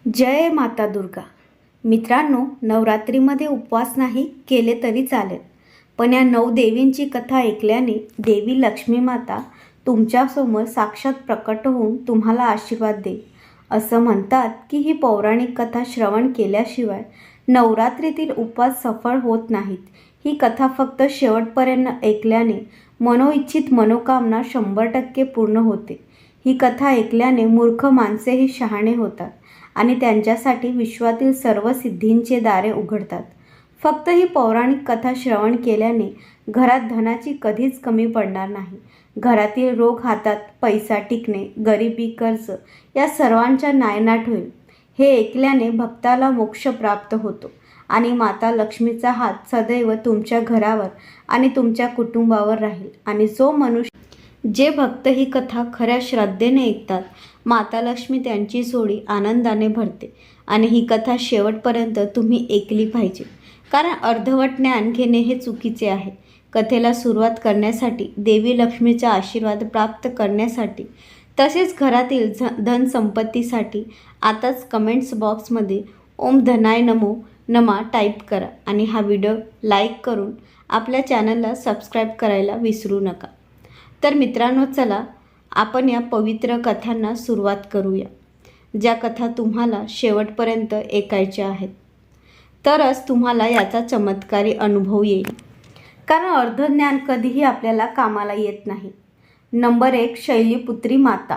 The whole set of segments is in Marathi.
जय माता दुर्गा. मित्रांनो, नवरात्रीमध्ये उपवास नाही केले तरी चालेल, पण या 9 देवींची कथा ऐकल्याने देवी लक्ष्मी माता तुमच्यासमोर साक्षात प्रकट होऊन तुम्हाला आशीर्वाद देईल. असं म्हणतात की ही पौराणिक कथा श्रवण केल्याशिवाय नवरात्रीतील उपवास सफळ होत नाहीत. ही कथा फक्त शेवटपर्यंत ऐकल्याने मनोइच्छित मनोकामना 100% पूर्ण होते. ही कथा ऐकल्याने मूर्ख माणसेही शहाणे होतात आणि त्यांच्यासाठी विश्वातील सर्व सिद्धींचे दारे उघडतात. फक्त ही पौराणिक कथा श्रवण केल्याने घरात धनाची कधीच कमी पडणार नाही. घरातील रोग, हातात पैसा टिकणे, गरिबी, कर्ज या सर्वांचा नायनाट होईल. हे ऐकल्याने भक्ताला मोक्ष प्राप्त होतो आणि माता लक्ष्मीचा हात सदैव तुमच्या घरावर आणि तुमच्या कुटुंबावर राहील. आणि जे भक्त ही कथा खऱ्या श्रद्धेने ऐकतात, माता लक्ष्मी त्यांची जोडी आनंदाने भरते. आणि ही कथा शेवटपर्यंत तुम्ही ऐकली पाहिजे, कारण अर्धवट ज्ञान घेणे हे चुकीचे आहे. कथेला सुरुवात करण्यासाठी, देवी लक्ष्मीचा आशीर्वाद प्राप्त करण्यासाठी, तसेच घरातील धनसंपत्तीसाठी आताच कमेंट्स बॉक्समध्ये ओम धनाय नमो नमा टाईप करा आणि हा व्हिडिओ लाईक करून आपल्या चॅनलला सबस्क्राईब करायला विसरू नका. तर मित्रांनो, चला आपण या पवित्र कथांना सुरुवात करूया, ज्या कथा तुम्हाला शेवटपर्यंत ऐकायच्या आहेत. तरच तुम्हाला याचा चमत्कारी अनुभव येईल, कारण अर्धज्ञान कधीही आपल्याला कामाला येत नाही. नंबर 1. शैलपुत्री माता.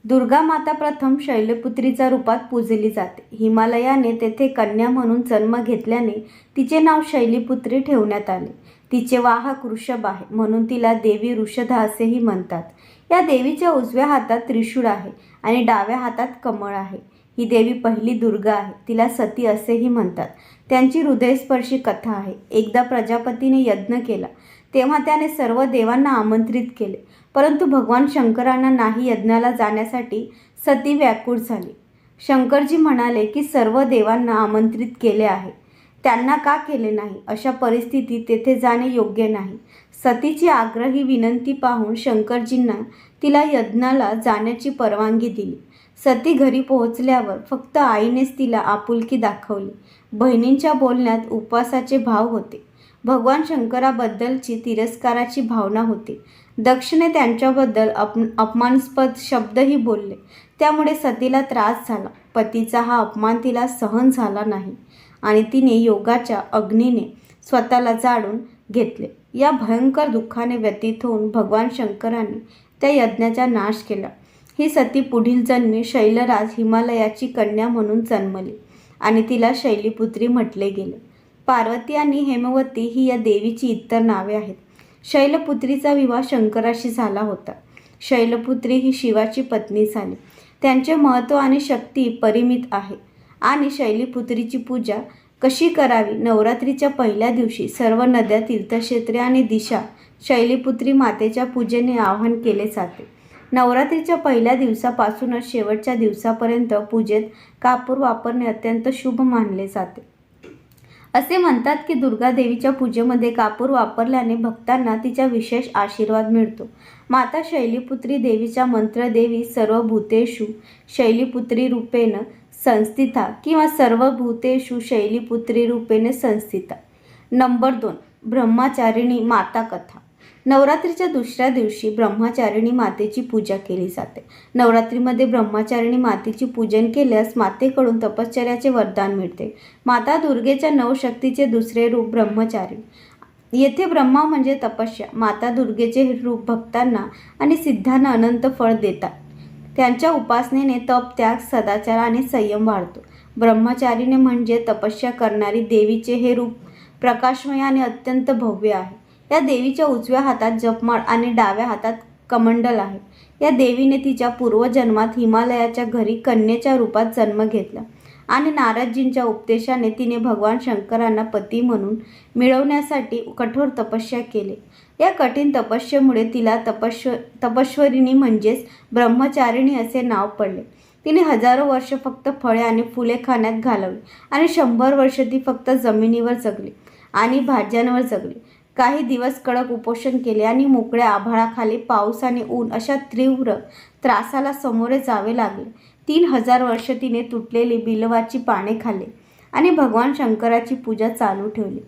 दुर्गा माता प्रथम शैलपुत्रीच्या रूपात पूजली जाते. हिमालयाने तेथे कन्या म्हणून जन्म घेतल्याने तिचे नाव शैलपुत्री ठेवण्यात आले. तिचे वाहक ऋषभ आहे, म्हणून तिला देवी वृषधा असेही म्हणतात. या देवीच्या उजव्या हातात त्रिशूळ आहे आणि डाव्या हातात कमळ आहे. ही देवी पहिली दुर्गा आहे. तिला सती असेही म्हणतात. त्यांची हृदयस्पर्शी कथा आहे. एकदा प्रजापतीने यज्ञ केला, तेव्हा त्याने सर्व देवांना आमंत्रित केले, परंतु भगवान शंकरांना नाही यज्ञाला जाण्यासाठी सती व्याकुळ झाली. शंकरजी म्हणाले की सर्व देवांना आमंत्रित केले आहे, त्यांना का केले नाही? अशा परिस्थितीत तेथे जाणे योग्य नाही. सतीची आग्रही विनंती पाहून शंकरजींना तिला यज्ञाला जाण्याची परवानगी दिली. सती घरी पोहोचल्यावर फक्त आईनेच तिला आपुलकी दाखवली. बहिणींच्या बोलण्यात उपवासाचे भाव होते. भगवान शंकराबद्दलची तिरस्काराची भावना होती. दक्षने त्यांच्याबद्दल अपमानास्पद शब्दही बोलले, त्यामुळे सतीला त्रास झाला. पतीचा हा अपमान तिला सहन झाला नाही आणि तिने योगाच्या अग्नीने स्वतःला जाळून घेतले. या भयंकर दुःखाने व्यतीत होऊन भगवान शंकरांनी त्या यज्ञाचा नाश केला. ही सती पुढील जन्मी शैलराज हिमालयाची कन्या म्हणून जन्मली आणि तिला शैलपुत्री म्हटले गेले. पार्वती आणि हेमवती ही या देवीची इतर नावे आहेत. शैलपुत्रीचा विवाह शंकराशी झाला होता. शैलपुत्री ही शिवाची पत्नी झाली. त्यांचे महत्त्व आणि शक्ती परिमित आहे. आणि शैलपुत्रीची पूजा कशी करावी? नवरात्रीच्या पहिल्या दिवशी सर्व नद्या, तीर्थक्षेत्रे आणि दिशा शैलपुत्री मातेच्या पूजेने आवाहन केले जाते. नवरात्रीच्या पहिल्या दिवसापासूनच शेवटच्या दिवसापर्यंत पूजेत कापूर वापरणे अत्यंत शुभ मानले जाते. असे म्हणतात की दुर्गा देवीच्या पूजेमध्ये कापूर वापरल्याने भक्तांना तिचा विशेष आशीर्वाद मिळतो. माता शैलपुत्री देवीचा मंत्र देवी सर्वभूतेषु शैलपुत्री रूपेण संस्थिता किंवा सर्वभूतेषु शैलपुत्री रूपेण संस्थिता. नंबर 2. ब्रह्मचारिणी माता कथा. नवरात्रीच्या दुसऱ्या दिवशी ब्रह्मचारिणी मातेची पूजा केली जाते. नवरात्रीमध्ये ब्रह्मचारिणी मातेचे पूजन केल्यास मातेकडून तपश्चर्याचे वरदान मिळते. माता दुर्गेच्या 9 शक्तीचे दुसरे रूप ब्रह्मचारिणी. येथे ब्रह्मा म्हणजे तपस्या. माता दुर्गेचे रूप भक्तांना आणि सिद्धांना अनंत फळ देतात. त्यांच्या उपासनेने तप, त्याग, सदाचार आणि संयम वाढतो. ब्रह्मचारिणी म्हणजे तपस्या करणारी. देवीचे हे रूप प्रकाशमय आणि अत्यंत भव्य आहे. या देवीच्या उजव्या हातात जपमाळ आणि डाव्या हातात कमंडल आहे. या देवीने तिच्या पूर्वजन्मात हिमालयाच्या घरी कन्येच्या रूपात जन्म घेतला आणि नारदजींच्या उपदेशाने तिने भगवान शंकरांना पती म्हणून मिळवण्यासाठी कठोर तपस्या केली. या कठीण तपस्येमुळे तिला तपस्वरिणी म्हणजेच ब्रह्मचारिणी असे नाव पडले. तिने हजारो वर्ष फक्त फळे आणि फुले खाण्यात घालवली आणि 100 वर्ष ती फक्त जमिनीवर जगली आणि भाज्यांवर जगली. काही दिवस कडक उपोषण केले आणि मोकळ्या आभाळाखाली पाऊस आणि ऊन अशा तीव्र त्रासाला सामोरे जावे लागले. 3000 वर्ष तिने तुटलेली बिल्वाची पाने खाल्ली आणि भगवान शंकराची पूजा चालू ठेवली.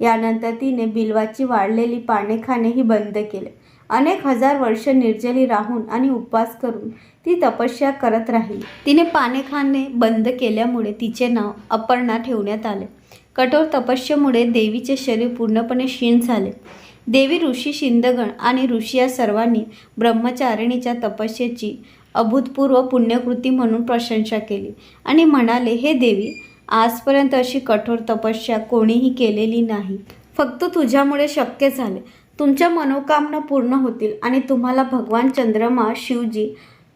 यानंतर तिने बिल्वाची वाळलेली पाने खाणेही बंद केले. अनेक हजार वर्ष निर्जली राहून आणि उपवास करून ती तपस्या करत राहिली. तिने पाने खाणे बंद केल्यामुळे तिचे नाव अपर्णा ठेवण्यात आले. कठोर तपस्येमुळे देवीचे शरीर पूर्णपणे क्षीण झाले. देवी, ऋषी, शिंदगण आणि ऋषी या सर्वांनी ब्रह्मचारिणीच्या तपस्येची अभूतपूर्व पुण्यकृती म्हणून प्रशंसा केली आणि म्हणाले, हे देवी, आजपर्यंत अशी कठोर तपस्या कोणीही केलेली नाही. फक्त तुझ्यामुळे शक्य झाले. तुमच्या मनोकामना पूर्ण होतील आणि तुम्हाला भगवान चंद्रमा शिवजी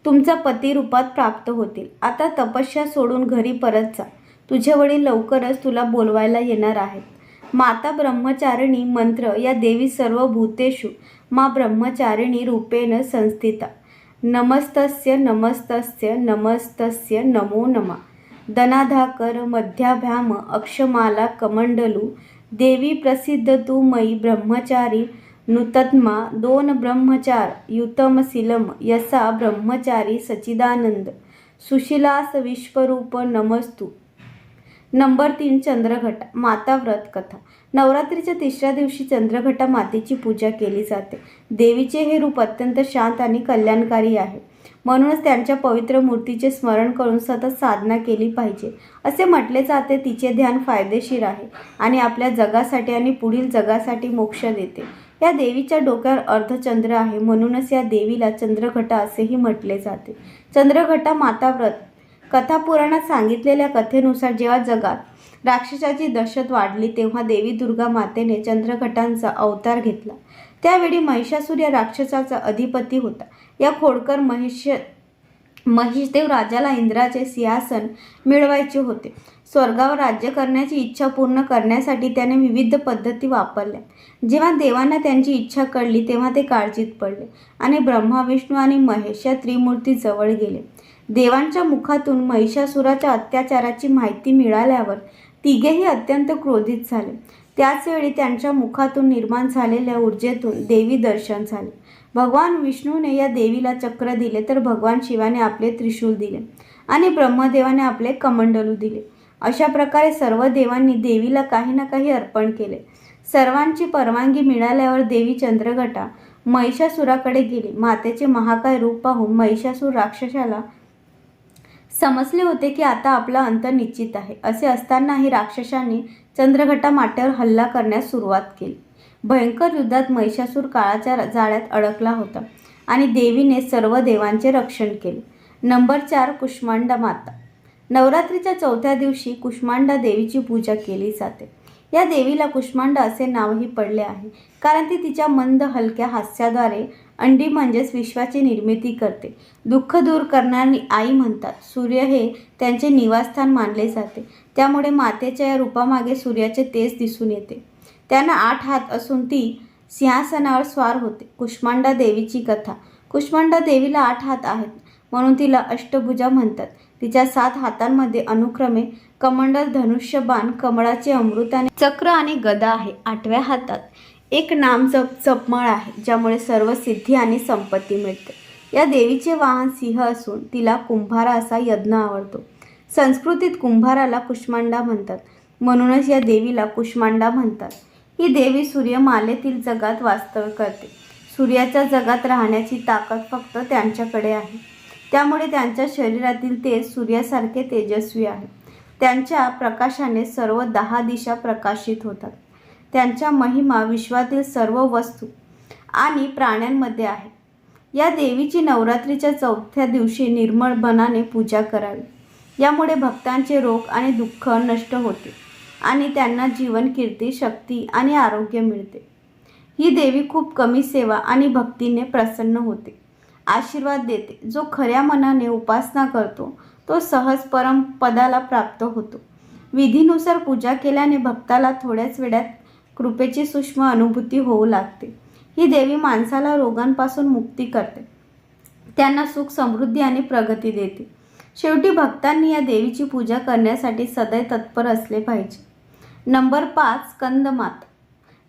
तुमचा पती रूपात प्राप्त होतील. आता तपस्या सोडून घरी परत जा. तुझे वडील लवकरच तुला बोलवायला येणार आहेत. माता ब्रह्मचारिणी मंत्र या देवी सर्व भूतेषु मा ब्रह्मचारिणी रूपेण संस्थिता. नमस्तस्य नमस्तस्य नमस्तस्य नमो नमः. धनाधाकर मध्याभ्याम अक्षमाला कमंडलू देवी प्रसिद्ध तू मयी ब्रह्मचारी नूतत्मा 2 ब्रह्मचार युतमशीलम यसा ब्रह्मचारी सच्चिदानंद सुशीलास विश्वरूप नमस्तु. नंबर 3. चंद्रघटा माता व्रत कथा. नवरात्रीच्या 3ऱ्या दिवशी चंद्रघटा मातेची पूजा केली जाते. देवीचे हे रूप अत्यंत शांत आणि कल्याणकारी आहे. म्हणूनच त्यांच्या पवित्र मूर्तीचे स्मरण करून सतत साधना केली पाहिजे. असे म्हटले जाते, तिचे ध्यान फायदेशीर आहे आणि आपल्या जगासाठी आणि पुढील जगासाठी मोक्ष देते. या देवीच्या डोक्यावर अर्धचंद्र आहे, म्हणूनच या देवीला चंद्रघटा असेही म्हटले जाते. चंद्रघटा माता व्रत कथा. पुराणात सांगितलेल्या कथेनुसार जेव्हा जगात राक्षसाची दहशत वाढली तेव्हा देवी दुर्गा मातेने चंद्रघटांचा अवतार घेतला. त्यावेळी महिषासूर या राक्षसाचा अधिपती होता. या खोडकर महिषदेव राजाला इंद्राचे सिंहासन मिळवायचे होते. स्वर्गावर राज्य करण्याची इच्छा पूर्ण करण्यासाठी त्याने विविध पद्धती वापरल्या. जेव्हा देवांना त्यांची इच्छा कळली तेव्हा ते काळजीत पडले आणि ब्रह्मा, विष्णू आणि महेश या त्रिमूर्ती जवळ गेले. देवांच्या मुखातून महिषासुराच्या अत्याचाराची माहिती मिळाल्यावर तिघेही अत्यंत क्रोधित झाले. त्याच वेळी त्यांच्या मुखातून निर्माण झालेल्या ऊर्जेतून देवी दर्शन झाले. भगवान विष्णूने या देवीला चक्र दिले, तर भगवान शिवाने आपले त्रिशूल दिले आणि ब्रह्मदेवाने आपले कमंडलू दिले. अशा प्रकारे सर्व देवांनी देवीला काही ना काही अर्पण केले. सर्वांची परवानगी मिळाल्यावर देवी चंद्रघटा महिषासुराकडे गेली. मातेचे महाकाय रूप पाहून महिषासूर राक्षसाला समजले होते की आता आपला अंत निश्चित आहे. असे असतानाही राक्षसांनी चंद्रघटा मातेवर हल्ला करण्यास सुरुवात केली. भयंकर युद्धात महिषासूर काळाच्या जाळ्यात अडकला होता आणि देवीने सर्व देवांचे रक्षण केले. नंबर 4. कुष्मांडा माता. नवरात्रीच्या 4थ्या दिवशी कुष्मांडा देवीची पूजा केली जाते. या देवीला कुष्मांडा असे नावही पडले आहे कारण ती तिच्या मंद हलक्या हास्याद्वारे अंडी म्हणजेच विश्वाची निर्मिती करते. दुःख दूर करणारी आई म्हणतात. सूर्य हे त्यांचे निवासस्थान मानले जाते. त्यामुळे मातेच्या या रूपामागे सूर्याचे तेज दिसून येते. त्यांना 8 हात असून ती सिंहासनावर स्वार होते. कुष्मांडा देवीची कथा. कुष्मांडा देवीला 8 हात आहेत म्हणून तिला अष्टभुजा म्हणतात. तिच्या 7 हातांमध्ये अनुक्रमे कमंडल, धनुष्य, बाण, कमळाचे अमृत आणि चक्र आणि गदा आहे. 8व्या हातात एक नामजप जपमाळ आहे, ज्यामुळे सर्व सिद्धी आणि संपत्ती मिळते. या देवीचे वाहन सिंह असून तिला कुंभारा असा यज्ञ आवडतो. संस्कृतीत कुंभाराला कुष्मांडा म्हणतात, म्हणूनच या देवीला कुष्मांडा म्हणतात. ही देवी सूर्यमालेतील जगात वास्तव्य करते. सूर्याच्या जगात राहण्याची ताकद फक्त त्यांच्याकडे आहे. त्यामुळे त्यांच्या शरीरातील तेज सूर्यासारखे तेजस्वी आहे. त्यांच्या प्रकाशाने सर्व 10 दिशा प्रकाशित होतात. त्यांच्या महिमा विश्वातील सर्व वस्तू आणि प्राण्यांमध्ये आहे. या देवीची नवरात्रीच्या 4थ्या दिवशी निर्मळ मनाने पूजा करावी. यामुळे भक्तांचे रोग आणि दुःख नष्ट होते आणि त्यांना जीवन, कीर्ती, शक्ती आणि आरोग्य मिळते. ही देवी खूप कमी सेवा आणि भक्तीने प्रसन्न होते. आशीर्वाद देते. जो खऱ्या मनाने उपासना करतो तो सहज परमपदाला प्राप्त होतो. विधीनुसार पूजा केल्याने भक्ताला थोड्याच वेळात कृपेची सूक्ष्म अनुभूती होऊ लागते. ही देवी माणसाला रोगांपासून मुक्ती करते. त्यांना सुख, समृद्धी आणि प्रगती देते. शेवटी भक्तांनी या देवीची पूजा करण्यासाठी सदैव तत्पर असले पाहिजे. नंबर 5. स्कंदमाता.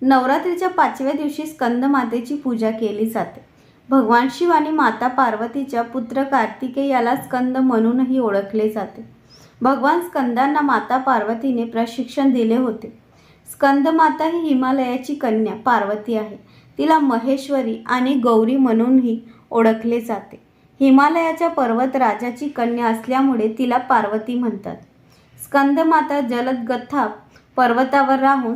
नवरात्रीच्या 5व्या दिवशी स्कंदमातेची पूजा केली जाते. भगवान शिव आणि माता पार्वतीच्या पुत्र कार्तिकेय याला स्कंद म्हणूनही ओळखले जाते. भगवान स्कंदांना माता पार्वतीने प्रशिक्षण दिले होते. स्कंद माता ही हिमालयाची कन्या पार्वती आहे. तिला महेश्वरी आणि गौरी म्हणूनही ओळखले जाते. हिमालयाच्या पर्वतराजाची कन्या असल्यामुळे तिला पार्वती म्हणतात. स्कंदमाता जलदगथा पर्वतावर राहून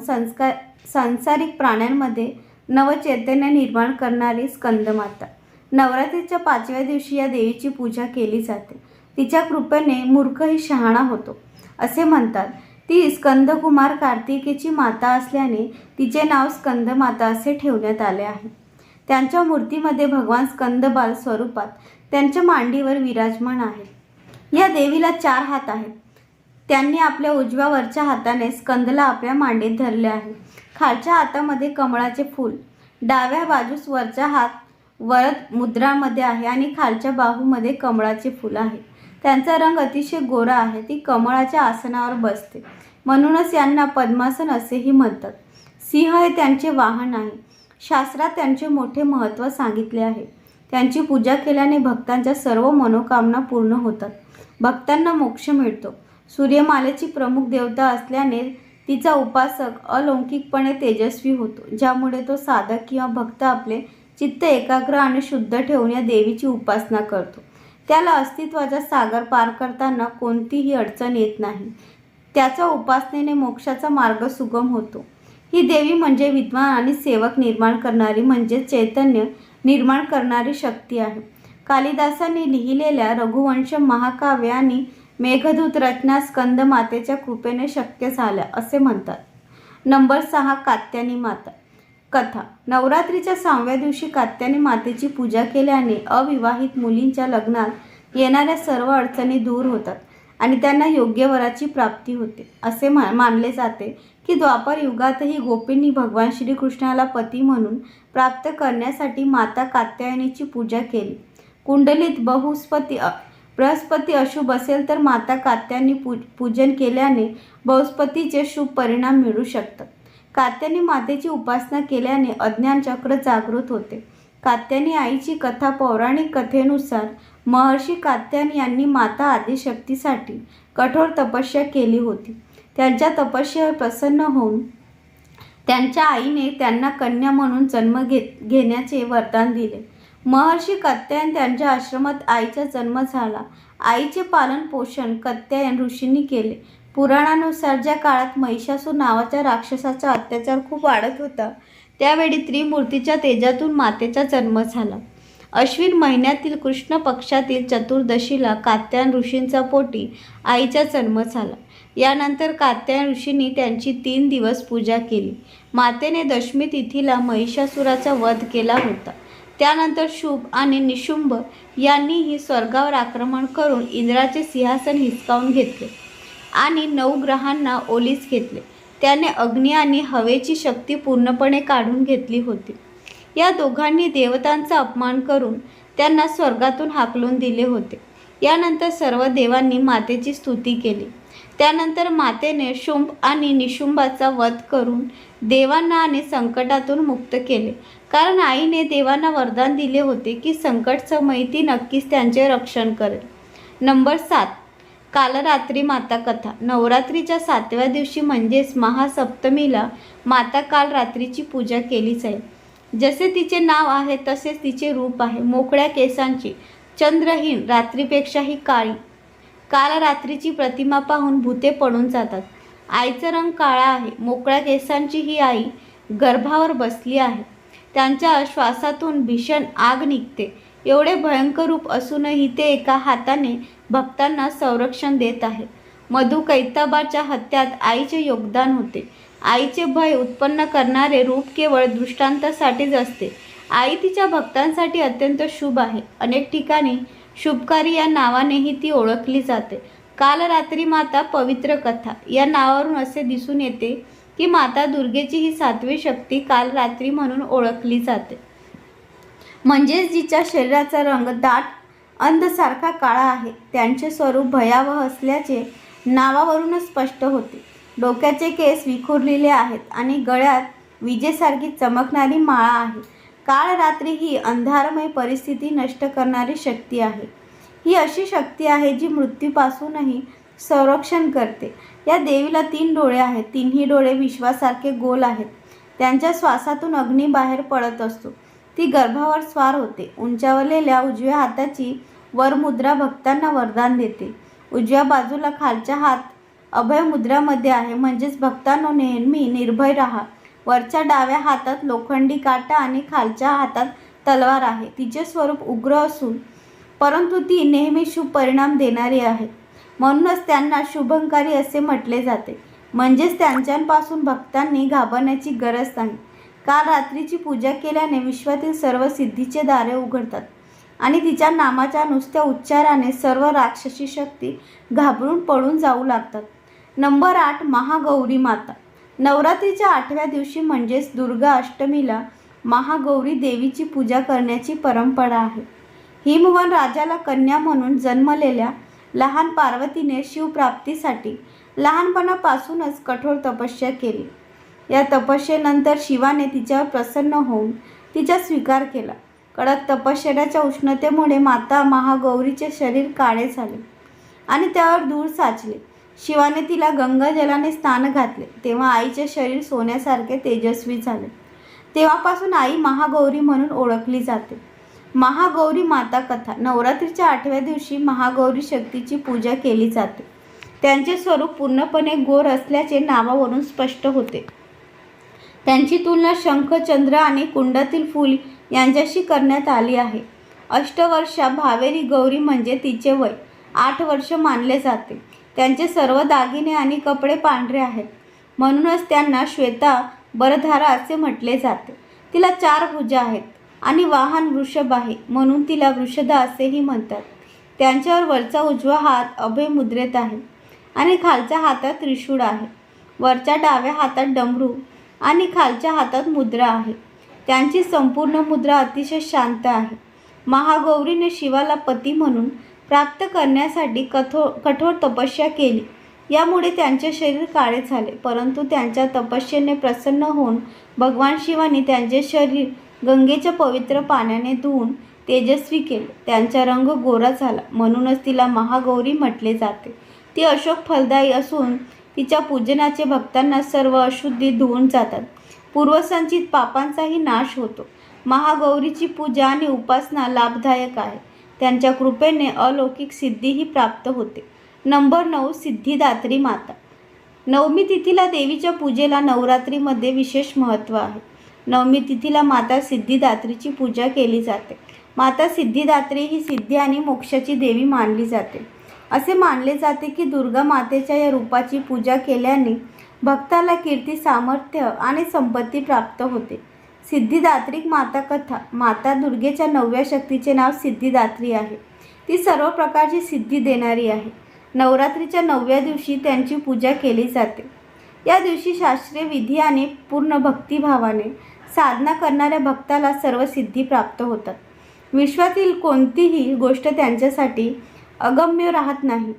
सांसारिक प्राण्यांमध्ये नवचैतन्य निर्माण करणारी स्कंदमाता. नवरात्रीच्या 5व्या दिवशी या देवीची पूजा केली जाते. तिच्या कृपेने मूर्खही शहाणा होतो असे म्हणतात. ती स्कंदकुमार कार्तिकेची माता असल्याने तिचे नाव स्कंदमाता असे ठेवण्यात आले आहे. त्यांच्या मूर्तीमध्ये भगवान स्कंद बाल स्वरूपात त्यांच्या मांडीवर विराजमान आहेत. या देवीला 4 हात आहेत. त्यांनी आपल्या उजव्या वरच्या हाताने स्कंदला आपल्या मांडीत धरले आहे. खालच्या हातामध्ये कमळाचे फूल, डाव्या बाजूस वरचा हात वरद मुद्रामध्ये आहे आणि खालच्या बाहूमध्ये कमळाचे फूल आहे. त्यांचा रंग अतिशय गोरा आहे. ती कमळाच्या आसनावर बसते, म्हणूनच यांना पद्मासन असेही म्हणतात. सिंह हे त्यांचे वाहन आहे. शास्त्रात त्यांचे मोठे महत्त्व सांगितले आहे. त्यांची पूजा केल्याने भक्तांच्या सर्व मनोकामना पूर्ण होतात. भक्तांना मोक्ष मिळतो. सूर्यमालेची प्रमुख देवता असल्याने तिचा उपासक अलौकिकपणे तेजस्वी होतो, ज्यामुळे तो साधक किंवा भक्त आपले चित्त एकाग्र आणि शुद्ध ठेवून या देवीची उपासना करतो. त्याला अस्तित्वाचा सागर पार करताना कोणतीही अडचण येत नाही. त्याच्या उपासनेने मोक्षाचा मार्ग सुगम होतो. ही देवी म्हणजे विद्वान आणि सेवक निर्माण करणारी म्हणजे चैतन्य निर्माण करणारी शक्ती आहे. कालिदासांनी लिहिलेल्या रघुवंश महाकाव्य आणि मेघदूत रचना स्कंद मातेच्या कृपेने शक्य झाल्या असे म्हणतात. नंबर 6 कात्यायनी माता कथा. नवरात्रीच्या 6व्या दिवशी कात्यायनी मातेची पूजा केल्याने अविवाहित मुलींच्या लग्नात येणाऱ्या सर्व अडचणी दूर होतात आणि त्यांना योग्य वराची प्राप्ती होते. असे मानले जाते की द्वापर युगातही गोपींनी भगवान श्रीकृष्णाला पती म्हणून प्राप्त करण्यासाठी माता कात्यायनीची पूजा केली. कुंडलीत बृहस्पती अशुभ असेल तर माता कात्यायनी पूजन केल्याने बृहस्पतीचे शुभ परिणाम मिळू शकतात. कात्यायनी मातेची उपासना केल्याने अज्ञान चक्र जागृत होते. कात्यायनी आईची कथा. पौराणिक कथेनुसार महर्षी कात्यायन यांनी माता आदिशक्तीसाठी कठोर तपस्या केली होती. त्यांच्या तपस्येवर प्रसन्न होऊन त्यांच्या आईने त्यांना कन्या म्हणून जन्म घेण्याचे वरदान दिले. महर्षी कात्यायन त्यांच्या आश्रमात आईचा जन्म झाला. आईचे पालन पोषण कात्यायन ऋषींनी केले. पुराणानुसार ज्या काळात महिषासूर नावाच्या राक्षसाचा अत्याचार खूप वाढत होता, त्यावेळी त्रिमूर्तीच्या तेजातून मातेचा जन्म झाला. अश्विन महिन्यातील कृष्ण पक्षातील चतुर्दशीला कात्यायन ऋषींचा पोटी आईचा जन्म झाला. यानंतर कात्यायन ऋषींनी त्यांची 3 दिवस पूजा केली. मातेने दशमी तिथीला महिषासुराचा वध केला होता. त्यानंतर शुभ आणि निशुंभ यांनीही स्वर्गावर आक्रमण करून इंद्राचे सिंहासन हिसकावून घेतले आणि 9 ग्रहांना ओलीस घेतले. त्याने अग्नी आणि हवेची शक्ती पूर्णपणे काढून घेतली होती. या दोघांनी देवतांचा अपमान करून त्यांना स्वर्गातून हाकलून दिले होते. यानंतर सर्व देवांनी मातेची स्तुती केली. त्यानंतर मातेने शुंभ आणि निशुंभाचा वध करून देवांना आणि संकटातून मुक्त केले, कारण आईने देवांना वरदान दिले होते की संकटसमयी ती नक्कीच त्यांचे रक्षण करेल. नंबर 7 कालरात्री माता कथा. नवरात्रीच्या 7व्या दिवशी म्हणजेच महासप्तमीला माता कालरात्रीची पूजा केली जाईल. जसे तिचे नाव आहे तसेच तिचे रूप आहे. मोकळ्या केसांची, चंद्रहीन, रात्रीपेक्षाही काळी. कालरात्रीची प्रतिमा पाहून भूते पडून जातात. आईचा रंग काळा आहे. मोकळ्या केसांची ही आई गर्भावर बसली आहे. त्यांच्या श्वासातून भीषण आग निघते. एवढे भयंकर रूप असूनही ते एका हाताने भक्तांना संरक्षण देत आहे. मधु कैटबाच्या हत्यात आईचे योगदान होते. आईचे भय उत्पन्न करणारे रूप केवळ दृष्टांतासाठीच असते. आई तिच्या भक्तांसाठी अत्यंत शुभ आहे. अनेक ठिकाणी शुभकारी या नावानेही ती ओळखली जाते. कालरात्री माता पवित्र कथा. या नावावरून असे दिसून येते की माता दुर्गेची ही 7वी शक्ती कालरात्री म्हणून ओळखली जाते. म्हणजेच जिच्या शरीराचा रंग दाट अंधसारखा काळा आहे. त्यांचे स्वरूप भयावह असल्याचे नावावरूनच स्पष्ट होते. डोक्याचे केस विखुरलेले आहेत आणि गळ्यात विजेसारखी चमकणारी माळा आहे. काळ रात्री ही अंधारमय परिस्थिती नष्ट करणारी शक्ती आहे. ही अशी शक्ती आहे जी मृत्यूपासूनही संरक्षण करते. या देवीला 3 डोळे आहेत. 3ही डोळे विश्वासारखे गोल आहेत. त्यांच्या श्वासातून अग्नी बाहेर पडत असतो. ती गर्भावर स्वार होते. उंचावलेल्या उजव्या हाताची वरमुद्रा भक्तांना वरदान देते. उजव्या बाजूला खालचा हात अभय मुद्रामध्ये आहे, म्हणजेच भक्तांनो नेहमी निर्भय राहा. वरच्या डाव्या हातात लोखंडी काटा आणि खालच्या हातात तलवार आहे. तिचे स्वरूप उग्र असून परंतु ती नेहमी शुभ परिणाम देणारी आहे. म्हणूनच त्यांना शुभंकारी असे म्हटले जाते. म्हणजेच त्यांच्यापासून भक्तांनी घाबरण्याची गरज नाही. काल रात्रीची पूजा केल्याने विश्वातील सर्व सिद्धीचे दारे उघडतात आणि तिच्या नामाच्या नुसत्या उच्चाराने सर्व राक्षसी शक्ती घाबरून पळून जाऊ लागतात. नंबर 8 महागौरी माता. नवरात्रीच्या 8व्या दिवशी म्हणजेच दुर्गा अष्टमीला महागौरी देवीची पूजा करण्याची परंपरा आहे. हिमवन राजाला कन्या म्हणून जन्मलेल्या लहान पार्वतीने शिवप्राप्तीसाठी लहानपणापासूनच कठोर तपस्या केली. या तपस्येनंतर शिवाने तिच्यावर प्रसन्न होऊन तिचा स्वीकार केला. कडक तपश्चर्याच्या उष्णतेमुळे माता महागौरीचे शरीर काळे झाले आणि त्यावर धूळ साचले. शिवाने तिला गंगाजलाने स्नान घातले तेव्हा आईचे शरीर सोन्यासारखे तेजस्वी झाले. तेव्हापासून आई महागौरी म्हणून ओळखली जाते. महागौरी माता कथा. नवरात्रीच्या 8व्या दिवशी महागौरी शक्तीची पूजा केली जाते. त्यांचे स्वरूप पूर्णपणे घोर असल्याचे नावावरून स्पष्ट होते. त्यांची तुलना शंख, चंद्र आणि कुंडातील फूल यांच्याशी करण्यात आली आहे. अष्टवर्षा भावेरी गौरी म्हणजे तिचे वय 8 वर्ष मानले जाते. त्यांचे सर्व दागिने आणि कपडे पांढरे आहेत, म्हणूनच त्यांना श्वेता बरधारा असे म्हटले जाते. तिला 4 भुजा आहेत आणि वाहन वृषभ आहे, म्हणून तिला वृषधा असेही म्हणतात. त्यांच्यावर वरचा उजवा हात अभय मुद्रेत आहे आणि खालच्या हातात त्रिशूळ आहे. वरच्या डाव्या हातात डमरू आणि खालच्या हातात मुद्रा आहे. त्यांची संपूर्ण मुद्रा अतिशय शांत आहे. महागौरीने शिवाला पती म्हणून प्राप्त करण्यासाठी कठोर तपस्या केली. यामुळे त्यांचे शरीर काळे झाले, परंतु त्यांच्या तपस्येने प्रसन्न होऊन भगवान शिवाने त्यांचे शरीर गंगेच्या पवित्र पाण्याने धुवून तेजस्वी केले. त्यांचा रंग गोरा झाला, म्हणूनच तिला महागौरी म्हटले जाते. ती अशोक फलदायी असून तिच्या पूजनाचे भक्तांना सर्व अशुद्धी धुवून जातात. पूर्वसंचित पापांचाही नाश होतो. महागौरीची पूजा आणि उपासना लाभदायक आहे. त्यांच्या कृपेने अलौकिक सिद्धीही प्राप्त होते. नंबर 9 सिद्धिदात्री माता. नवमी तिथीला देवीच्या पूजेला नवरात्रीमध्ये विशेष महत्त्व आहे. नवमी तिथीला माता सिद्धिदात्रीची पूजा केली जाते. माता सिद्धिदात्री ही सिद्धी आणि मोक्षाची देवी मानली जाते. असे मानले जाते की दुर्गा मातेच्या या रूपाची पूजा केल्याने भक्ताला कीर्ती, सामर्थ्य आणि संपत्ती प्राप्त होते. सिद्धिदात्री माता कथा. माता दुर्गेच्या 9व्या शक्तीचे नाव सिद्धिदात्री आहे. ती सर्व प्रकारची सिद्धी देणारी आहे. नवरात्रीच्या 9व्या दिवशी त्यांची पूजा केली जाते. या दिवशी शास्त्रीय विधी आणि पूर्ण भक्तिभावाने साधना करणाऱ्या भक्ताला सर्व सिद्धी प्राप्त होतात. विश्वातील कोणतीही गोष्ट त्यांच्यासाठी अगम्य राहत नाही.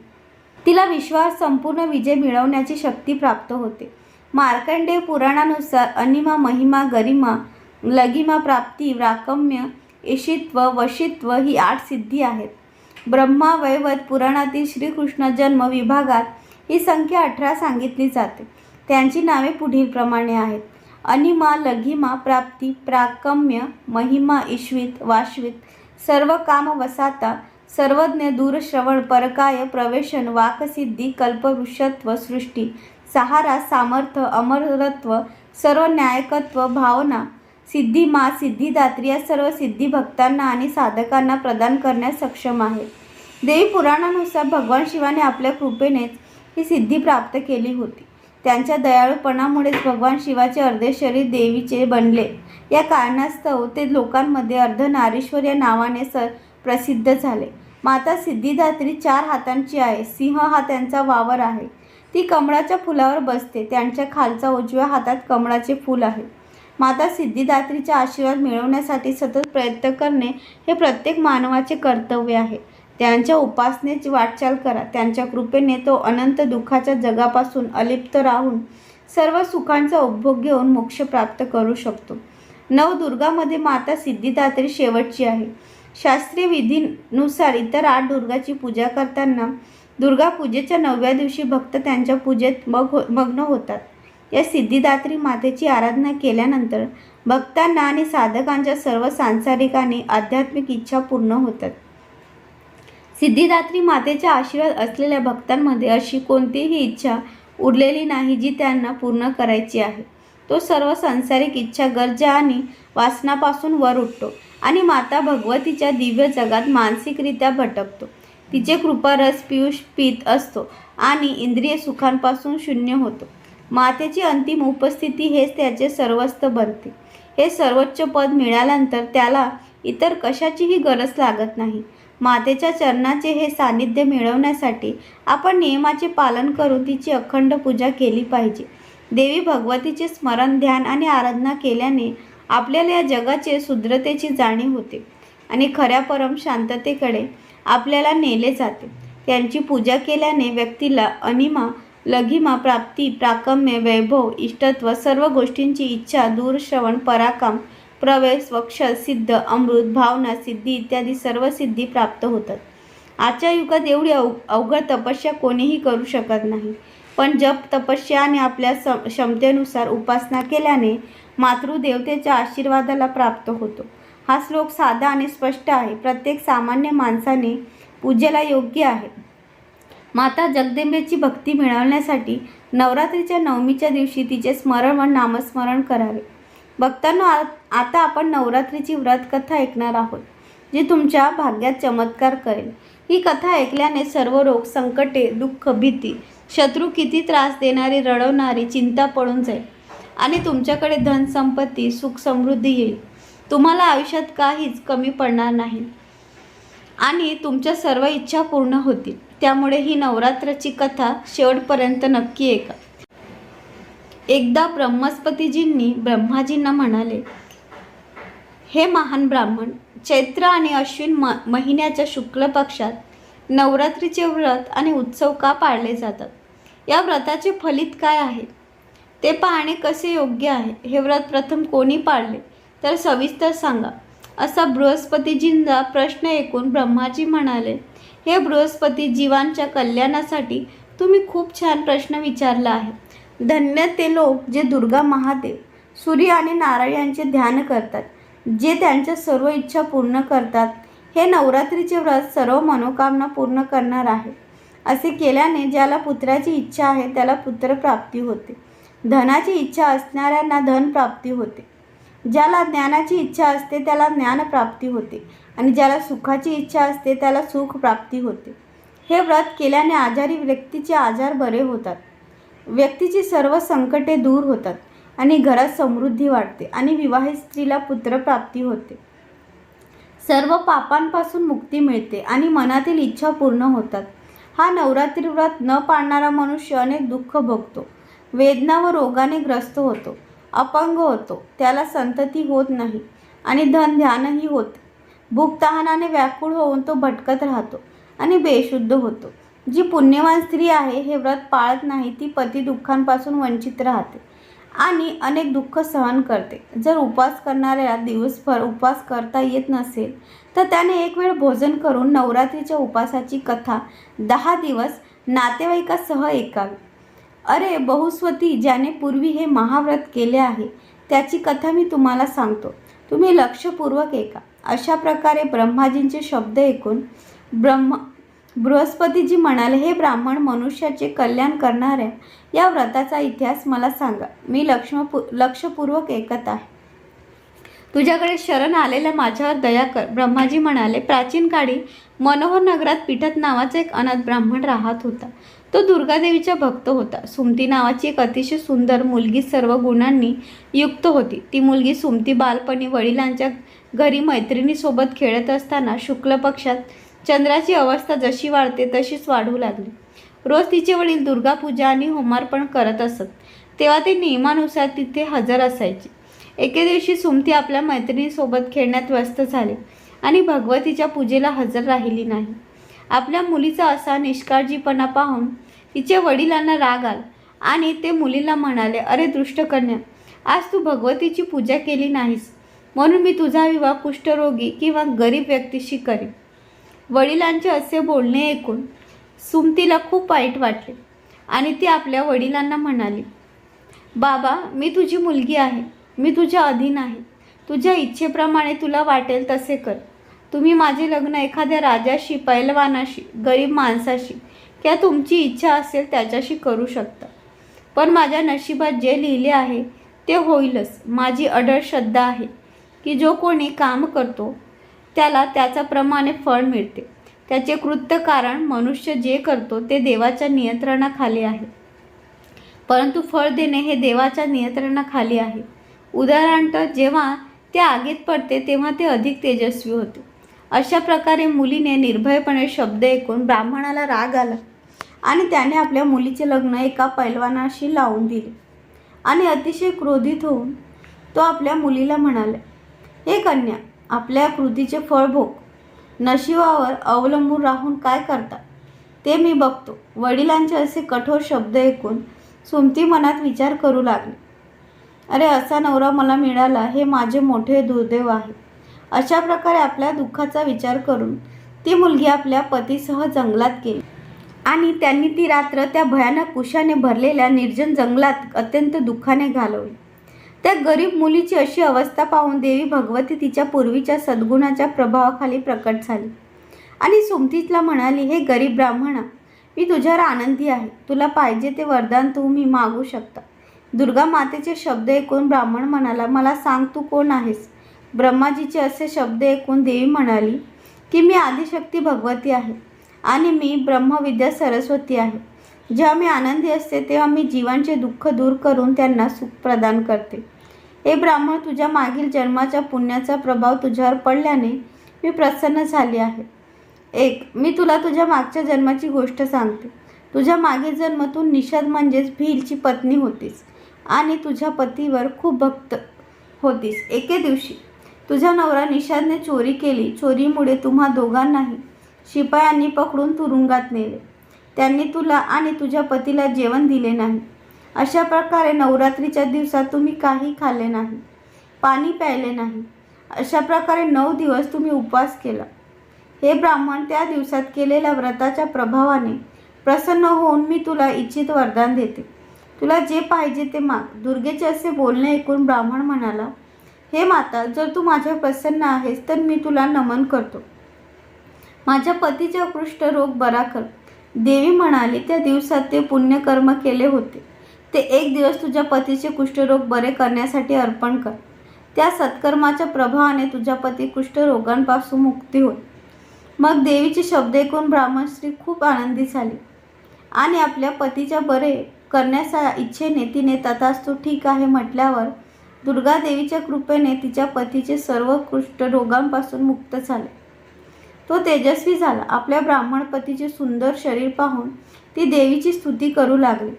तिला विश्वावर संपूर्ण विजय मिळवण्याची शक्ती प्राप्त होते. मार्कंडेय पुराणानुसार अनिमा, महिमा, गरिमा, लगिमा, प्राप्ती, राकम्य, ईशित्व, वशित्व ही 8 सिद्धी आहेत. ब्रह्मा वैवत पुराणातील श्रीकृष्ण जन्म विभागात ही संख्या 18 सांगितली जाते. त्यांची नावे पुढीलप्रमाणे आहेत: अनिमा, लघिमा, प्राप्ती, प्राकम्य, महिमा, ईश्वित, वाश्वित, सर्व काम वसाता, सर्वज्ञ, दूरश्रवण, परकाय, प्रवेशन, वाकसिद्धी, कल्पवृषत्व, सृष्टी, सहारा, सामर्थ्य, अमरत्व, सर्व न्यायकत्व, भावना, सिद्धी. मा सिद्धिदात्री या सर्व सिद्धी भक्तांना आणि साधकांना प्रदान करण्यास सक्षम आहे. देवी पुराणानुसार भगवान शिवाने आपल्या कृपेनेच ही सिद्धी प्राप्त केली होती. त्यांच्या दयाळूपणामुळेच भगवान शिवाचे अर्धे शरीर देवीचे बनले. या कारणास्तव ते लोकांमध्ये अर्धनारीश्वर या नावाने प्रसिद्ध झाले. माता सिद्धिदात्री 4 हातांची आहे. सिंह हा त्यांचा वावर आहे. ती कमळाच्या फुलावर बसते. त्यांच्या खालच्या उजव्या हातात कमळाचे फूल आहे. माता सिद्धिदात्रीचा आशीर्वाद मिळवण्यासाठी सतत प्रयत्न करणे हे प्रत्येक मानवाचे कर्तव्य आहे. त्यांच्या उपासनेची वाटचाल करा. त्यांच्या कृपेने तो अनंत दुःखाच्या जगापासून अलिप्त राहून सर्व सुखांचा उपभोग घेऊन मोक्ष प्राप्त करू शकतो. नवदुर्गामध्ये माता सिद्धिदात्री शेवटची आहे. शास्त्रीय विधीनुसार इतर 8 दुर्गाची पूजा करताना दुर्गा पूजेच्या 9व्या दिवशी भक्त त्यांच्या पूजेत मग्न होतात. या सिद्धिदात्री मातेची आराधना केल्यानंतर भक्तांना आणि साधकांच्या सर्व सांसारिक आणि आध्यात्मिक इच्छा पूर्ण होतात. सिद्धिदात्री मातेचा आशीर्वाद असलेल्या भक्तांमध्ये अशी कोणतीही इच्छा उरलेली नाही जी त्यांना पूर्ण करायची आहे. तो सर्व सांसारिक इच्छा, गरजा आणि वासनापासून वर उठतो आणि माता भगवतीच्या दिव्य जगात मानसिकरित्या भटकतो. तिचे कृपारस पियुष पीत असतो आणि इंद्रिय सुखांपासून शून्य होतो. मातेची अंतिम उपस्थिती हेच त्याचे सर्वस्व बनते. हे सर्वोच्च पद मिळाल्यानंतर त्याला इतर कशाचीही गरज लागत नाही. मातेच्या चरणाचे हे सानिध्य मिळवण्यासाठी आपण नियमाचे पालन करून तिची अखंड पूजा केली पाहिजे. देवी भगवतीचे स्मरण, ध्यान आणि आराधना केल्याने आपल्याला या जगाचे शुद्रतेची जाणीव होते आणि खऱ्या परम शांततेकडे आपल्याला नेले जाते. त्यांची पूजा केल्याने व्यक्तीला अनिमा, लघिमा, प्राप्ती, प्राकम्य, वैभव, इष्टत्व, सर्व गोष्टींची इच्छा, दूर, श्रवण, पराक्रम, प्रवेश, वक्षल, सिद्ध, अमृत, भावना, सिद्धी इत्यादी सर्व सिद्धी प्राप्त होतात. आजच्या युगात एवढी अवघड तपस्या कोणीही करू शकत नाही. पण जप, तपस्या आणि आपल्या क्षमतेनुसार उपासना केल्याने मातृदेवतेच्या आशीर्वादाला प्राप्त होतो. हा श्लोक साधा आणि स्पष्ट आहे. प्रत्येक सामान्य माणसाने पूजेला योग्य आहे. माता जगदंबेची भक्ती मिळवण्यासाठी नवरात्रीच्या 9मीच्या दिवशी तिचे स्मरण व नामस्मरण करावे. भक्तांनो, आता आपण नवरात्रीची व्रत कथा ऐकणार आहोत, जी तुमच्या भाग्यात चमत्कार करेल. ही कथा ऐकल्याने सर्व रोग, संकटे, दुःख, भीती, शत्रू, किती त्रास देणारी, रडवणारी चिंता पळून जाईल आणि तुमच्याकडे धन, संपत्ती, सुख, समृद्धी येईल. तुम्हाला आयुष्यात काहीच कमी पडणार नाही आणि तुमच्या सर्व इच्छा पूर्ण होतील. त्यामुळे ही नवरात्राची कथा शेवटपर्यंत नक्की ऐका. एकदा ब्रह्मस्पतीजींनी ब्रह्माजींना म्हणाले, हे महान ब्राह्मण, चैत्र आणि अश्विन महिन्याच्या शुक्ल पक्षात नवरात्रीचे व्रत आणि उत्सव का पाळले जातात? या व्रताचे फलित काय आहे ते पाहणे कसे योग्य आहे? हे व्रत प्रथम कोणी पाळले तर सविस्तर सांगा. असा बृहस्पतीजींचा प्रश्न ऐकून ब्रह्माजी म्हणाले, हे बृहस्पती, जीवांच्या कल्याणासाठी तुम्ही खूप छान प्रश्न विचारला आहे. धन्य ते लोक जे दुर्गा, महादेव, सूर्य आणि नारायण यांचे ध्यान करतात, जे त्यांच्या सर्व इच्छा पूर्ण करतात. हे नवरात्रीचे व्रत सर्व मनोकामना पूर्ण करणार आहे. असे केल्याने ज्याला पुत्राची इच्छा आहे त्याला पुत्रप्राप्ती होते. धनाची इच्छा असणाऱ्यांना धनप्राप्ती होते. ज्याला ज्ञानाची इच्छा असते त्याला ज्ञानप्राप्ती होते आणि ज्याला सुखाची इच्छा असते त्याला सुख प्राप्ती होते. हे व्रत केल्याने आजारी व्यक्तीचे आजार बरे होतात, व्यक्तीची सर्व संकटे दूर होतात आणि घरात समृद्धी वाढते आणि विवाहित स्त्रीला पुत्रप्राप्ती होते. सर्व पापांपासून मुक्ती मिळते आणि मनातील इच्छा पूर्ण होतात. हा नवरात्री व्रत न पाळणारा मनुष्य अनेक दुःख भोगतो, वेदना व रोगाने ग्रस्त होतो, अपंग होतो, त्याला संतती होत नाही आणि धन ध्यानही होते. भूक तहानाने व्याकुळ होऊन तो भटकत राहतो आणि बेशुद्ध होतो. जी पुण्यवान स्त्री आहे हे व्रत पाळत नाही ती पती दुःखांपासून वंचित राहते आणि अनेक दुःख सहन करते. जर उपवास करणाऱ्याला दिवसभर उपवास करता येत नसेल तर त्याने एक वेळ भोजन करून नवरात्रीच्या उपवासाची कथा 10 दिवस नातेवाईकासह ऐकावी. अरे बहुस्वती, ज्याने पूर्वी हे महाव्रत केले आहे त्याची कथा मी तुम्हाला सांगतो, तुम्ही लक्षपूर्वक ऐका. अशा प्रकारे ब्रह्माजींचे शब्द ऐकून बृहस्पतीजी म्हणाले, हे ब्राह्मण, मनुष्याचे कल्याण करणाऱ्या या व्रताचा इतिहास मला सांगा. मी लक्षपूर्वक ऐकत आहे. तुझ्याकडे शरण आलेल्या माझ्यावर दया कर. ब्रह्माजी म्हणाले, प्राचीन काळी मनोहर नगरात पिठत नावाचा एक अनाथ ब्राह्मण राहत होता. तो दुर्गादेवीचा भक्त होता. सुमती नावाची एक अतिशय सुंदर मुलगी सर्व गुणांनी युक्त होती. ती मुलगी सुमती बालपणी वडिलांच्या घरी मैत्रिणीसोबत खेळत असताना शुक्ल पक्षात चंद्राची अवस्था जशी वाढते तशीच वाढू लागली. रोज तिचे वडील दुर्गापूजा आणि होमार्पण करत असत, तेव्हा ते नियमानुसार तिथे हजर असायचे. एके दिवशी सुमती आपल्या मैत्रिणीसोबत खेळण्यात व्यस्त झाली आणि भगवतीच्या पूजेला हजर राहिली नाही. आपल्या मुलीचा असा निष्काळजीपणा पाहून तिचे वडिलांना राग आला आणि ते मुलीला म्हणाले, अरे दुष्टकन्या, आज तू भगवतीची पूजा केली नाहीस म्हणून मी तुझा विवाह कुष्ठरोगी किंवा गरीब व्यक्तीशी करीन. वडिलांचे असे बोलणे ऐकून सुमतीला खूप वाईट वाटले आणि ती आपल्या वडिलांना म्हणाली, बाबा, मी तुझी मुलगी आहे. मी तुझ्या अधीन आहे. तुझ्या इच्छेप्रमाणे तुला वाटेल तसे कर. तुम्ही माझे लग्न एखाद्या राजाशी, पैलवानाशी, गरीब माणसाशी किंवा तुमची इच्छा असेल त्याच्याशी करू शकता. पण माझ्या नशिबात जे लिहिले आहे ते होईलच. माझी अढळ श्रद्धा आहे की जो कोणी काम करतो त्याला त्याच्याप्रमाणे फळ मिळते. त्याचे कृत्य कारण मनुष्य जे करतो ते देवाच्या नियंत्रणाखाली आहे, परंतु फळ देणे हे देवाच्या नियंत्रणाखाली आहे. उदाहरणार्थ, जेव्हा ते आगीत पडते तेव्हा ते अधिक तेजस्वी होते. अशा प्रकारे मुलीने निर्भयपणे शब्द ऐकून ब्राह्मणाला राग आला आणि त्याने आपल्या मुलीचे लग्न एका पैलवानाशी लावून दिले आणि अतिशय क्रोधित होऊन तो आपल्या मुलीला म्हणाला, हे कन्या, आपल्या कृतीचे फळ भोग. नशिबावर अवलंबून राहून काय करता ते मी बघतो. वडिलांचे असे कठोर शब्द ऐकून सुमती मनात विचार करू लागली, अरे, असा नवरा मला मिळाला हे माझे मोठे दुर्दैव आहे. अशा प्रकारे आपल्या दुःखाचा विचार करून ती मुलगी आपल्या पतीसह जंगलात गेली आणि त्यांनी ती रात्र त्या भयानक कुशाने भरलेल्या निर्जन जंगलात अत्यंत दुःखाने घालवली. त्या गरीब मुलीची अशी अवस्था पाहून देवी भगवती तिच्या पूर्वीच्या सद्गुणाच्या प्रभावाखाली प्रकट झाली आणि सुमतीला म्हणाली, हे गरीब ब्राह्मणा, मी तुझ्यावर आनंदी आहे. तुला पाहिजे ते वरदान तुम्ही मागू शकता. दुर्गा मातेचे शब्द ऐकून ब्राह्मण म्हणाला, मला सांग, तू कोण आहेस? ब्रह्माजीचे असे शब्द ऐकून देवी म्हणाली की मी आदिशक्ती भगवती आहे आणि मी ब्रह्मविद्या सरस्वती आहे. जेव्हा मी आनंदी असते तेव्हा मी जीवांचे दुःख दूर करून त्यांना सुख प्रदान करते. हे ब्राह्मण, तुझ्या मागील जन्माच्या पुण्याचा प्रभाव तुझ्यावर पडल्याने मी प्रसन्न झाली आहे. मी तुला तुझ्या मागच्या जन्माची गोष्ट सांगते. तुझ्या मागील जन्म तू निषाद म्हणजेच भीलची पत्नी होतीस आणि तुझ्या पतीवर खूप भक्त होतीस. एके दिवशी तुझा नवरा निषादने चोरी केली. चोरीमुळे तुम्हा दोघांनाही शिपायांनी पकडून तुरुंगात नेले. त्यांनी तुला आणि तुझ्या पतीला जेवण दिले नाही. अशा प्रकारे नवरात्रीच्या दिवसात तुम्ही काही खाल्ले नाही, पाणी प्यायले नाही. अशा प्रकारे 9 दिवस तुम्ही उपवास केला. हे ब्राह्मण, त्या दिवसात केलेल्या व्रताच्या प्रभावाने प्रसन्न होऊन मी तुला इच्छित वरदान देते. तुला जे पाहिजे ते माग. दुर्गेचे असे बोलणे ऐकून ब्राह्मण म्हणाला, हे माता, जर तू माझ्यावर प्रसन्न आहेस तर मी तुला नमन करतो. माझ्या पतीचा कुष्ठरोग बरा कर. देवी म्हणाली, त्या दिवसात ते पुण्यकर्म केले होते ते 1 दिवस तुझ्या पतीचे कुष्ठरोग बरे करण्यासाठी अर्पण कर. त्या सत्कर्माच्या प्रभावाने तुझा पती कुष्ठरोगांपासून मुक्ती होईल. मग देवीचे शब्द ऐकून ब्राह्मण स्त्री खूप आनंदी झाली आणि आपल्या पतीच्या बरे करण्याच्या इच्छेने तिने तथास्तु ठीक आहे म्हटल्यावर दुर्गा देवीच्या कृपेने तिच्या पतीचे सर्व कुष्ठरोगांपासून मुक्त झाले. तो तेजस्वी झाला. आपल्या ब्राह्मण पतीचे सुंदर शरीर पाहून ती देवीची स्तुती करू लागली.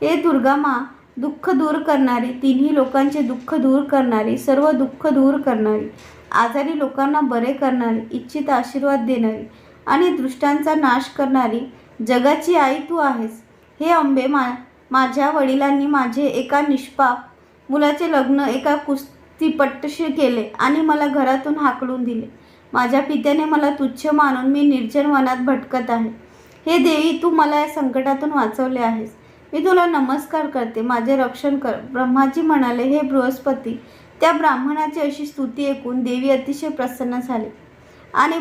हे दुर्गा मा, दुःख दूर करणारी, तिन्ही लोकांचे दुःख दूर करणारी, सर्व दुःख दूर करणारी, आजारी लोकांना बरे करणारी, इच्छित आशीर्वाद देणारी आणि दृष्टांचा नाश करणारी जगाची आई तू आहेस. हे अंबे, माझ्या वडिलांनी माझे एका निष्पाप मुलाचे लग्न एका कुस्तीपट्टशी केले आणि मला घरातून हाकलून दिले. माझ्या पित्याने मला तुच्छ मानून मी निर्जन वनात भटकत आहे. हे देवी, तू मला या संकटातून वाचवले आहेस. मी तुला नमस्कार करते. माझे रक्षण कर. ब्रह्माजी म्हणाले, हे बृहस्पती. त्या ब्राह्मणाची अशी स्तुती ऐकून देवी अतिशय प्रसन्न झाली आणि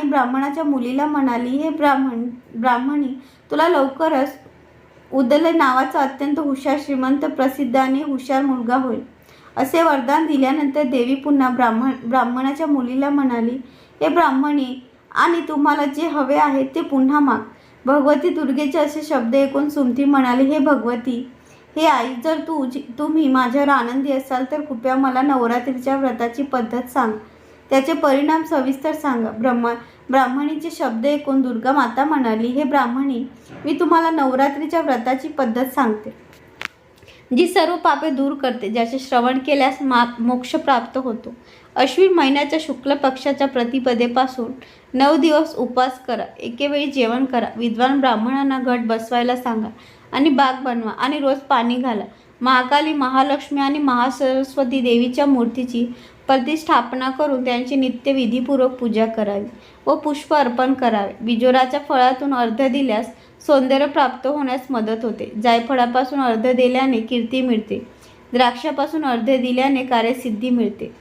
ब्राह्मणाच्या मुलीला म्हणाली, हे ब्राह्मणी, तुला लवकरच उदले नावाचा अत्यंत हुशार, श्रीमंत, प्रसिद्ध आणि हुशार मुलगा होईल. असे वरदान दिल्यानंतर देवी पुन्हा ब्राह्मणाच्या मुलीला म्हणाली, हे ब्राह्मणी, आणि तुम्हाला जे हवे आहे ते पुन्हा माग. भगवती दुर्गेचे असे शब्द ऐकून सुमती म्हणाली, हे भगवती, हे आई, जर तुम्ही माझ्यावर आनंदी असाल तर कृपया मला नवरात्रीच्या व्रताची पद्धत सांग. त्याचे परिणाम सविस्तर सांगा. ब्राह्मणीचे शब्द ऐकून दुर्गा माता म्हणाली, हे ब्राह्मणी, मी तुम्हाला नवरात्रीच्या व्रताची पद्धत सांगते, जी सर्व पापे दूर करते. ज्याचे श्रवण केल्यास मोक्ष प्राप्त होतो. अश्विन महिन्याच्या शुक्ल पक्षाच्या प्रतिपदेपासून 9 दिवस उपवास करा. एकेवेळी जेवण करा. विद्वान ब्राह्मणांना घट बसवायला सांगा आणि बाग बनवा आणि रोज पाणी घाला. महाकाली, महालक्ष्मी आणि महासरस्वती देवीच्या मूर्तीची प्रतिष्ठापना करून त्यांची नित्य विधीपूर्वक पूजा करावी व पुष्प अर्पण करावे. बिजोराच्या फळातून अर्ध दिल्यास सौंदर्य प्राप्त होण्यास मदत होते. जायफळापासून अर्ध दिल्याने कीर्ती मिळते. द्राक्षापासून अर्ध दिल्याने कार्यसिद्धी मिळते.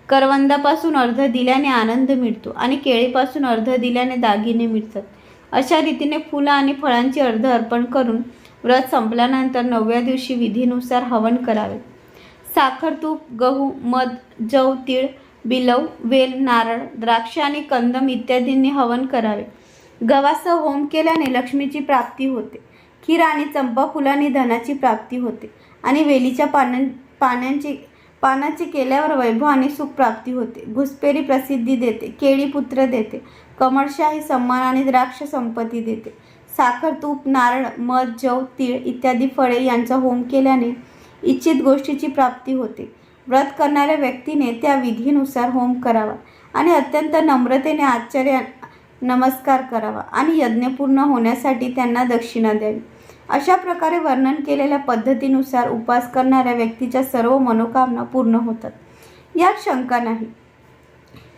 करवंदापासून अर्ध दिल्याने आनंद मिळतो आणि केळीपासून अर्ध दिल्याने दागिने मिळतात. अशा रीतीने फुलं आणि फळांची अर्ध अर्पण करून व्रत संपल्यानंतर 9व्या दिवशी विधीनुसार हवन करावे. साखर, तूप, गहू, मध, जव, तीळ, बिलव, वेल, नारळ, द्राक्ष आणि कंदम इत्यादींनी हवन करावे. गव्हासह होम केल्याने लक्ष्मीची प्राप्ती होते. खीर आणि चंपा फुलांनी धनाची प्राप्ती होते आणि वेलीच्या पानाची केल्यावर वैभव आणि सुख प्राप्ती होते. घुसपेरी प्रसिद्धी देते. केळी पुत्र देते. कमळशाही सन्मान आणि द्राक्ष संपत्ती देते. साखर, तूप, नारळ, मध, जव, तीळ इत्यादी फळे यांचा होम केल्याने इच्छित गोष्टीची प्राप्ती होते. व्रत करणाऱ्या व्यक्तीने त्या विधीनुसार होम करावा आणि अत्यंत नम्रतेने आचार्य नमस्कार करावा आणि यज्ञ पूर्ण होण्यासाठी त्यांना दक्षिणा द्यावी. अशा प्रकारे वर्णन केलेल्या पद्धतीनुसार उपास करणाऱ्या व्यक्तीच्या सर्व मनोकामना पूर्ण होतात, यात शंका नाही.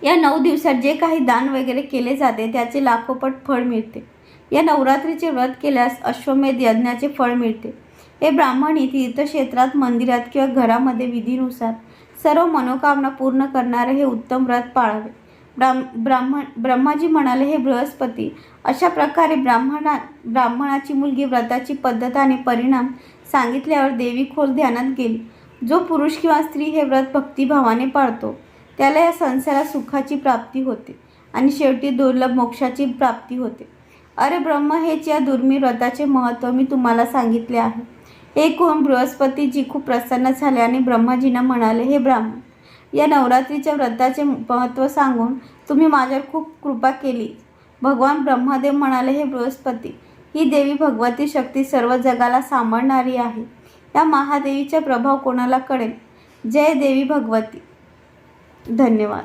या 9 दिवसात जे काही दान वगैरे केले जाते त्याचे लाखोपट फळ मिळते. या नवरात्रीचे व्रत केल्यास अश्वमेध यज्ञाचे फळ मिळते. हे ब्राह्मणी तीर्थक्षेत्रात, मंदिरात किंवा घरामध्ये विधीनुसार सर्व मनोकामना पूर्ण करणारे हे उत्तम व्रत पाळावे. ब्रह्माजी म्हणाले, हे बृहस्पती, अशा प्रकारे ब्राह्मणाची मुलगी व्रताची पद्धत आणि परिणाम सांगितल्यावर देवी खोल ध्यानात गेली. जो पुरुष किंवा स्त्री हे व्रत भक्तिभावाने पाळतो त्याला या संसारात सुखाची प्राप्ती होते आणि शेवटी दुर्लभ मोक्षाची प्राप्ती होते. अरे ब्रह्म, हेच या दुर्मिळ व्रताचे महत्त्व मी तुम्हाला सांगितले आहे. हे ऐकून बृहस्पतीजी खूप प्रसन्न झाले आणि ब्रह्माजींना म्हणाले, हे ब्राह्मण, या नवरात्रीच्या व्रताचे महत्त्व सांगून तुम्ही माझ्यावर खूप कृपा केली. भगवान ब्रह्मदेव म्हणाले, हे बृहस्पती, ही देवी भगवती शक्ती सर्व जगाला सांभाळणारी आहे. या महादेवीचा प्रभाव कोणाला कळेल? जय देवी भगवती. धन्यवाद.